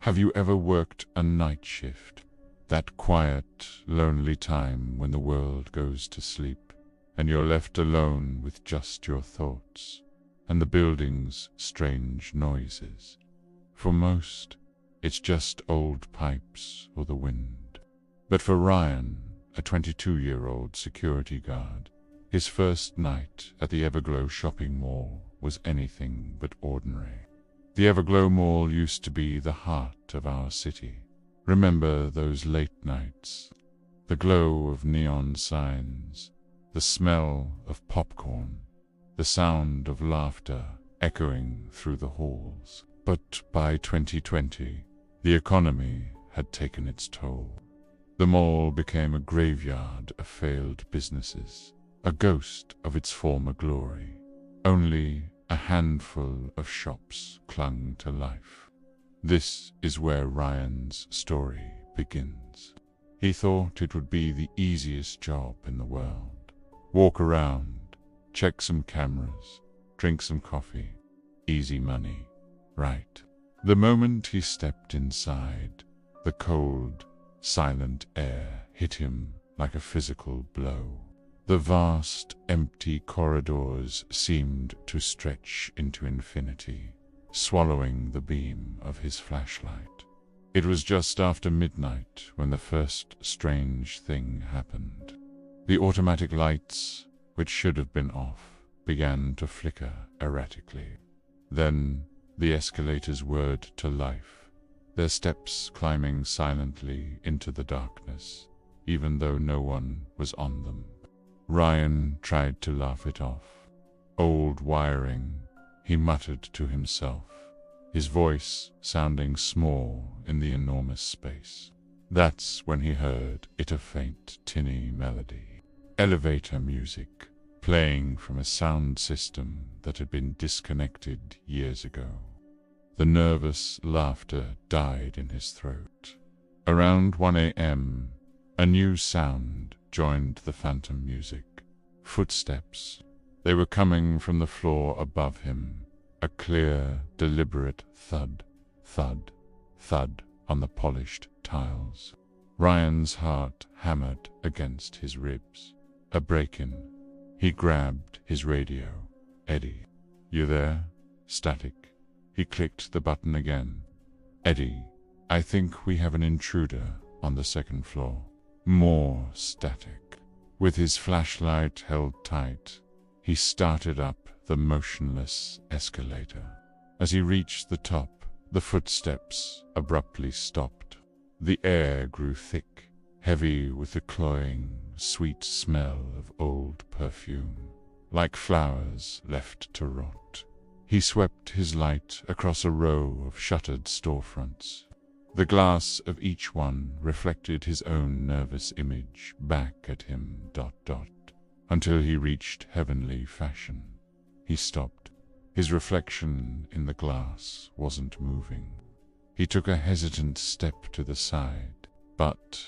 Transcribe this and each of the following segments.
Have you ever worked a night shift? That quiet, lonely time when the world goes to sleep, and you're left alone with just your thoughts, and the building's strange noises. For most, it's just old pipes or the wind. But for Ryan, a 22-year-old security guard, his first night at the Everglow shopping mall was anything but ordinary. The Everglow Mall used to be the heart of our city. Remember those late nights? The glow of neon signs, the smell of popcorn, the sound of laughter echoing through the halls. But by 2020, the economy had taken its toll. The mall became a graveyard of failed businesses, a ghost of its former glory. Only a handful of shops clung to life. This is where Ryan's story begins. He thought it would be the easiest job in the world. Walk around, check some cameras, drink some coffee, easy money, right? The moment he stepped inside, the cold, silent air hit him like a physical blow. The vast, empty corridors seemed to stretch into infinity, swallowing the beam of his flashlight. It was just after midnight when the first strange thing happened. The automatic lights, which should have been off, began to flicker erratically. Then the escalators whirred to life, their steps climbing silently into the darkness, even though no one was on them. Ryan tried to laugh it off. Old wiring, he muttered to himself, his voice sounding small in the enormous space. That's when he heard a faint, tinny melody. Elevator music, playing from a sound system that had been disconnected years ago. The nervous laughter died in his throat. Around 1 a.m., a new sound joined the phantom music. Footsteps. They were coming from the floor above him, a clear, deliberate thud, thud, thud on the polished tiles. Ryan's heart hammered against his ribs. A break-in. He grabbed his radio. Eddie. You there? Static. He clicked the button again. Eddie, I think we have an intruder on the second floor. More static. With his flashlight held tight, he started up the motionless escalator. As he reached the top, the footsteps abruptly stopped. The air grew thick, heavy with the cloying, sweet smell of old perfume, like flowers left to rot. He swept his light across a row of shuttered storefronts. The glass of each one reflected his own nervous image back at him, until he reached heavenly fashion. He stopped. His reflection in the glass wasn't moving. He took a hesitant step to the side, but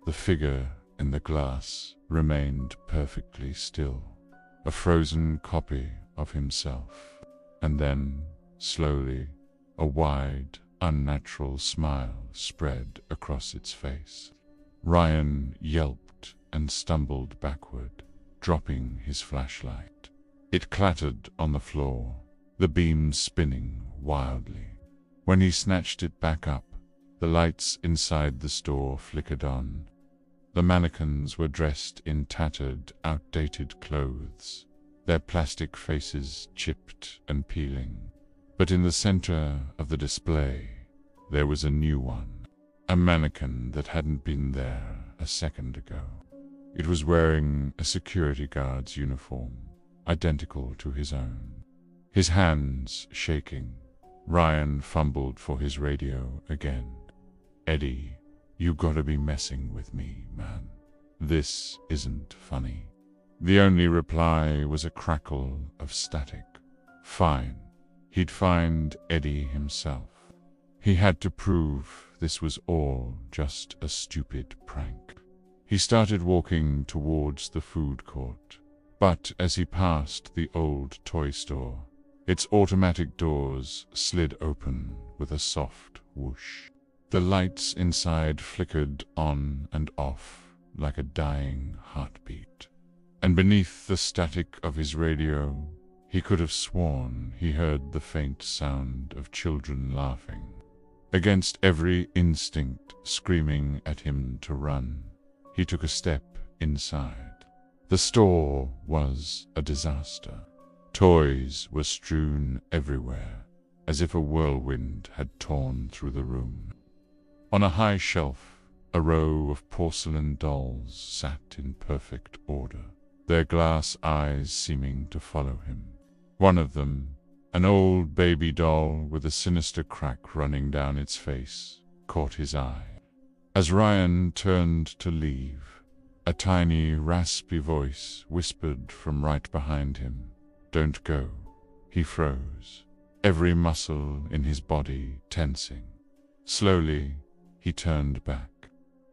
the figure in the glass remained perfectly still, a frozen copy of himself. And then, slowly, a wide, unnatural smile spread across its face. Ryan yelped and stumbled backward, dropping his flashlight. It clattered on the floor, the beam spinning wildly. When he snatched it back up, the lights inside the store flickered on. The mannequins were dressed in tattered, outdated clothes, their plastic faces chipped and peeling. But in the center of the display, there was a new one, a mannequin that hadn't been there a second ago. It was wearing a security guard's uniform, identical to his own. His hands shaking, Ryan fumbled for his radio again. Eddie, you gotta be messing with me, man. This isn't funny. The only reply was a crackle of static. Fine. He'd find Eddie himself. He had to prove this was all just a stupid prank. He started walking towards the food court, but as he passed the old toy store, Its automatic doors slid open with a soft whoosh. The lights inside flickered on and off like a dying heartbeat. And beneath the static of his radio, he could have sworn he heard the faint sound of children laughing. Against every instinct screaming at him to run, he took a step inside. The store was a disaster. Toys were strewn everywhere, as if a whirlwind had torn through the room. On a high shelf, a row of porcelain dolls sat in perfect order, their glass eyes seeming to follow him. One of them, an old baby doll with a sinister crack running down its face, caught his eye. As Ryan turned to leave, a tiny, raspy voice whispered from right behind him, "Don't go." He froze, every muscle in his body tensing. Slowly, he turned back.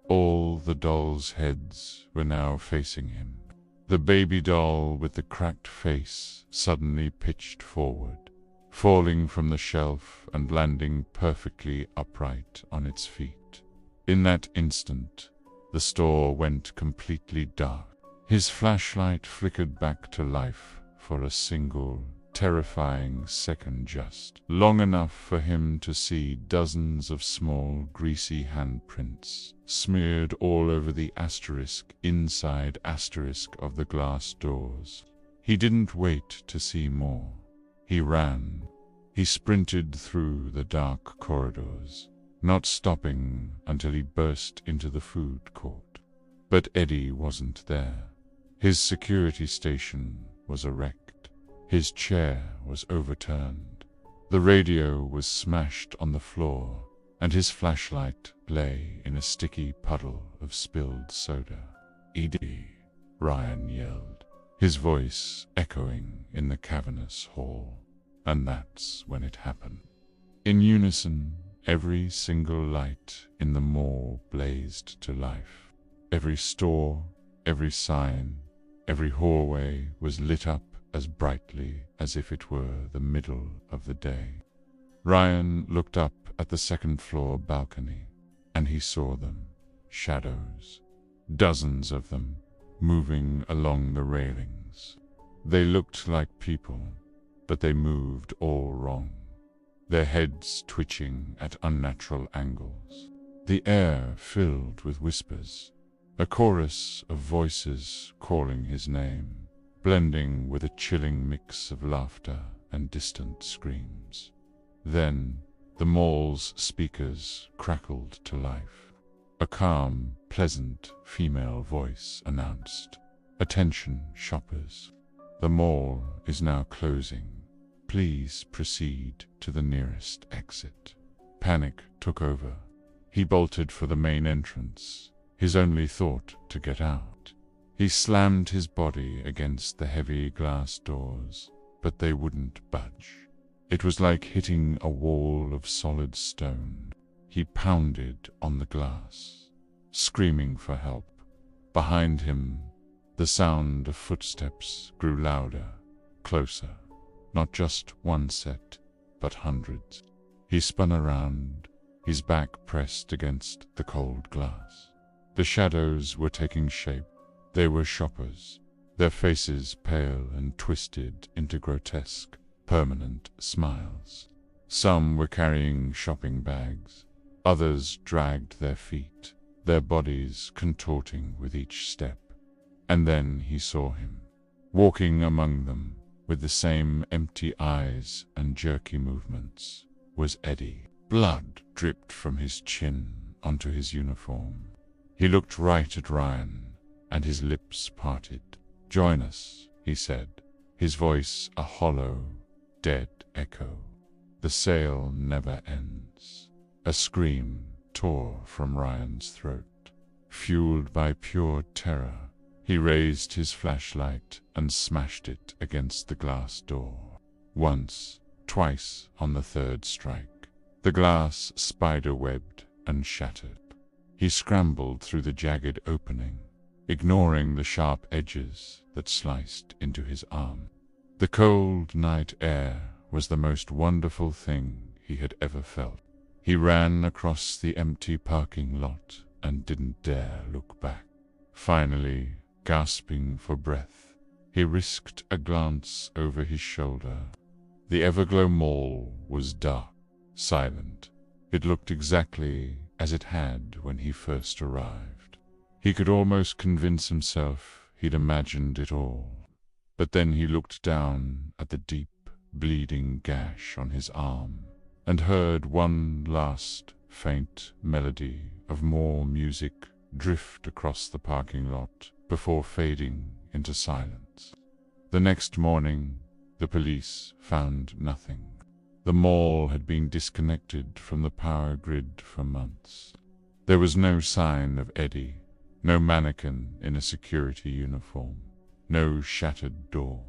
All the dolls' heads were now facing him. The baby doll with the cracked face suddenly pitched forward, falling from the shelf and landing perfectly upright on its feet. In that instant, the store went completely dark. His flashlight flickered back to life for a single, terrifying second, just long enough for him to see dozens of small, greasy handprints smeared all over the asterisk inside asterisk of the glass doors. He didn't wait to see more. He ran. He sprinted through the dark corridors, not stopping until he burst into the food court. But Eddie wasn't there. His security station was a wreck. His chair was overturned. The radio was smashed on the floor, and his flashlight lay in a sticky puddle of spilled soda. "Edie," Ryan yelled, his voice echoing in the cavernous hall. And that's when it happened. In unison, every single light in the mall blazed to life. Every store, every sign, every hallway was lit up as brightly as if it were the middle of the day. Ryan looked up at the second-floor balcony, and he saw them, shadows, dozens of them, moving along the railings. They looked like people, but they moved all wrong, their heads twitching at unnatural angles. The air filled with whispers, a chorus of voices calling his name, blending with a chilling mix of laughter and distant screams. Then, the mall's speakers crackled to life. A calm, pleasant female voice announced, "Attention, shoppers. The mall is now closing. Please proceed to the nearest exit." Panic took over. He bolted for the main entrance, his only thought to get out. He slammed his body against the heavy glass doors, but they wouldn't budge. It was like hitting a wall of solid stone. He pounded on the glass, screaming for help. Behind him, the sound of footsteps grew louder, closer. Not just one set, but hundreds. He spun around, his back pressed against the cold glass. The shadows were taking shape. They were shoppers, their faces pale and twisted into grotesque, permanent smiles. Some were carrying shopping bags, others dragged their feet, their bodies contorting with each step. And then he saw him, walking among them, with the same empty eyes and jerky movements, was Eddie. Blood dripped from his chin onto his uniform. He looked right at Ryan, and his lips parted. "Join us," he said, his voice a hollow, dead echo. "The sale never ends." A scream tore from Ryan's throat. Fueled by pure terror, he raised his flashlight and smashed it against the glass door. Once, twice on the third strike, the glass spider-webbed and shattered. He scrambled through the jagged opening, ignoring the sharp edges that sliced into his arm. The cold night air was the most wonderful thing he had ever felt. He ran across the empty parking lot and didn't dare look back. Finally, gasping for breath, he risked a glance over his shoulder. The Everglow Mall was dark, silent. It looked exactly as it had when he first arrived. He could almost convince himself he'd imagined it all. But then he looked down at the deep, bleeding gash on his arm and heard one last, faint melody of more music drift across the parking lot before fading into silence. The next morning, the police found nothing. The mall had been disconnected from the power grid for months. There was no sign of Eddie, no mannequin in a security uniform, no shattered door.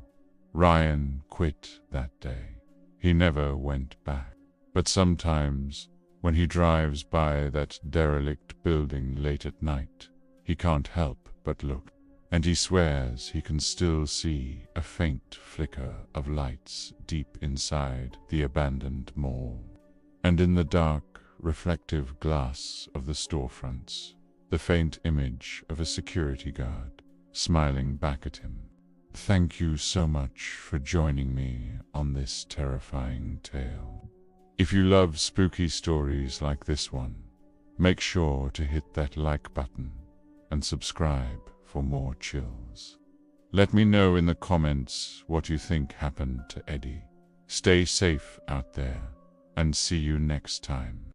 Ryan quit that day. He never went back. But sometimes, when he drives by that derelict building late at night, he can't help but look, and he swears he can still see a faint flicker of lights deep inside the abandoned mall. And in the dark, reflective glass of the storefronts, the faint image of a security guard smiling back at him. Thank you so much for joining me on this terrifying tale. If you love spooky stories like this one, make sure to hit that like button and subscribe for more chills. Let me know in the comments what you think happened to Eddie. Stay safe out there, and see you next time.